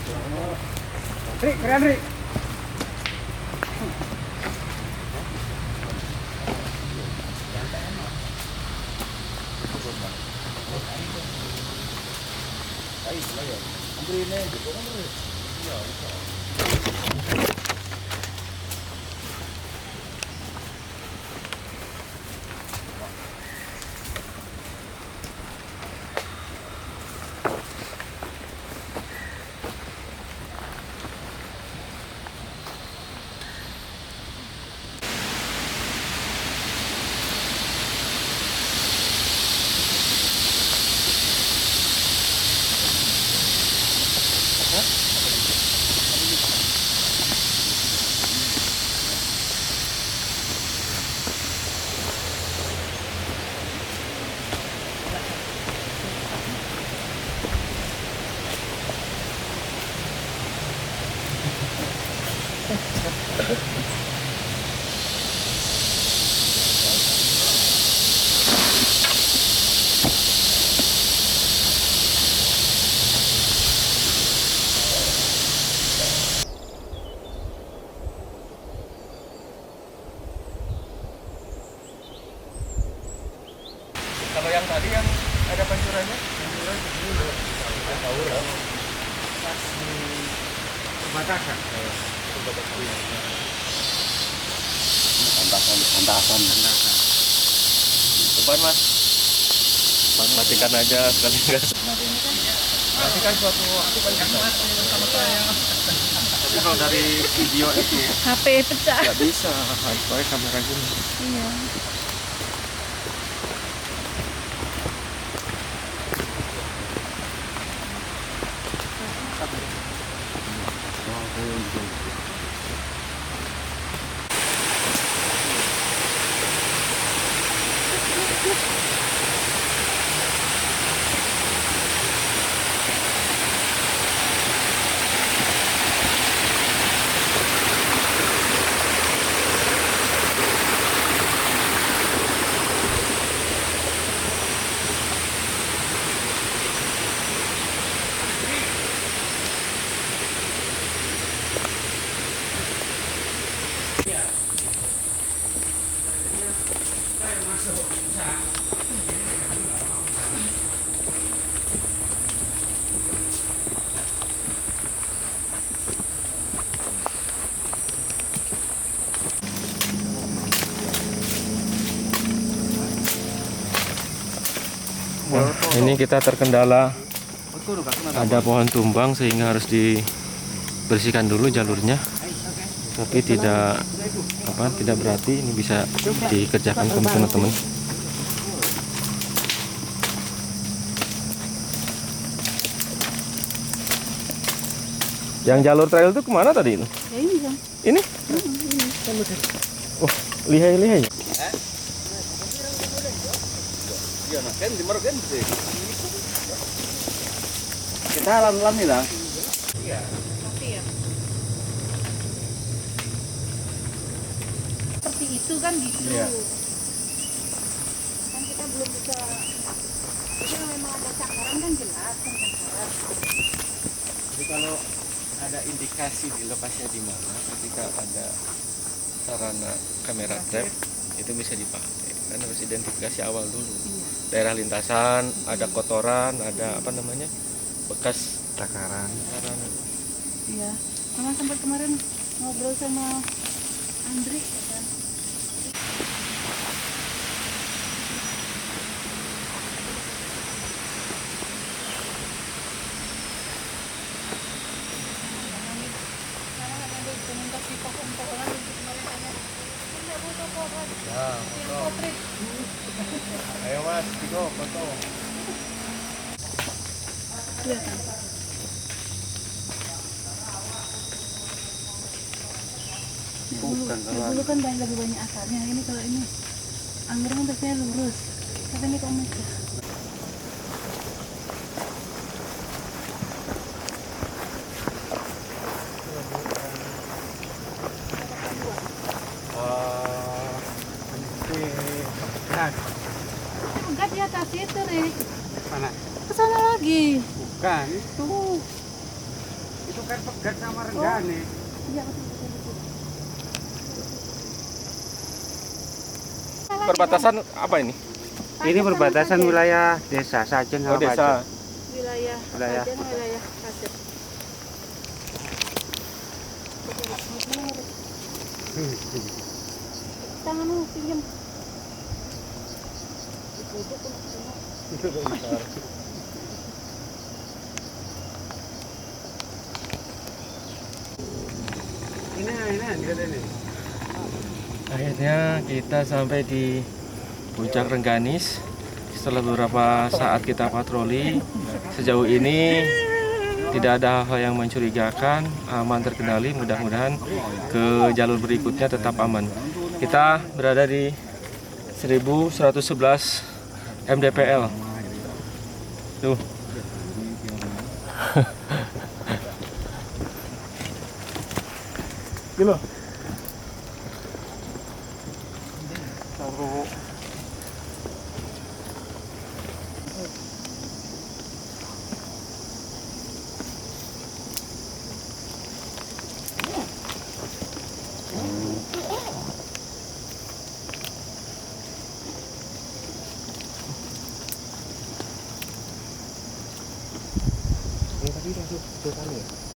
Rik, keren Rik. Kalau yang tadi yang ada pancurannya, pancuran dulu tahu lah. Pas di perbatasan. Antasan. Depan mas, matikan aja sekali gas. Matikan suatu waktu kan bisa. Sama saya. Tapi kalau dari video itu HP pecah. nggak bisa, harus pakai kamera gini. Iya. Ini kita terkendala ada pohon tumbang sehingga harus dibersihkan dulu jalurnya. Tapi tidak berarti ini bisa dikerjakan teman-teman. Yang jalur trail itu kemana tadi itu? Ya ini kan. Ini? Oh, lihai. Kita alam-alam nih lah. Tapi ya. Seperti itu kan gitu. Iya. Kan kita belum bisa. Jadi kalau memang ada cakaran kan jelas kan cakaran. Jadi kalau ada indikasi di lokasinya di mana, ketika ada sarana kamera trap itu bisa dipakai. Kan harus identifikasi awal dulu. Daerah lintasan, ada kotoran, ada bekas Takaran. sarana. Iya. Mama sempat kemarin ngobrol sama Andri ya kan. Ayo mas, Tiko, foto. Kelihatan. Bukan Dulu kan lebih banyak akarnya. Ini kalau ini anggrek kan biasanya lurus. Tapi ini kok mecah. Enggak di atas itu, Rik. Mana? Ke sana lagi. Bukan itu. Itu kan pegat sama Renggane. Iya betul betul betul. Perbatasan apa ini? Ini perbatasan wilayah desa Sajen Oh, sama desa. Pajen. Wilayah Wilayah. Kajen, wilayah Kajen. Tangan lu pinjam. Duduk kena. Ini lihat ini. Akhirnya kita sampai di Puncak Rengganis. Setelah beberapa saat kita patroli, sejauh ini tidak ada hal yang mencurigakan, aman terkendali. Mudah-mudahan ke jalur berikutnya tetap aman. Kita berada di 1111 mdpl. Tuh. Gila. Ini tadi masuk 2 kali ya?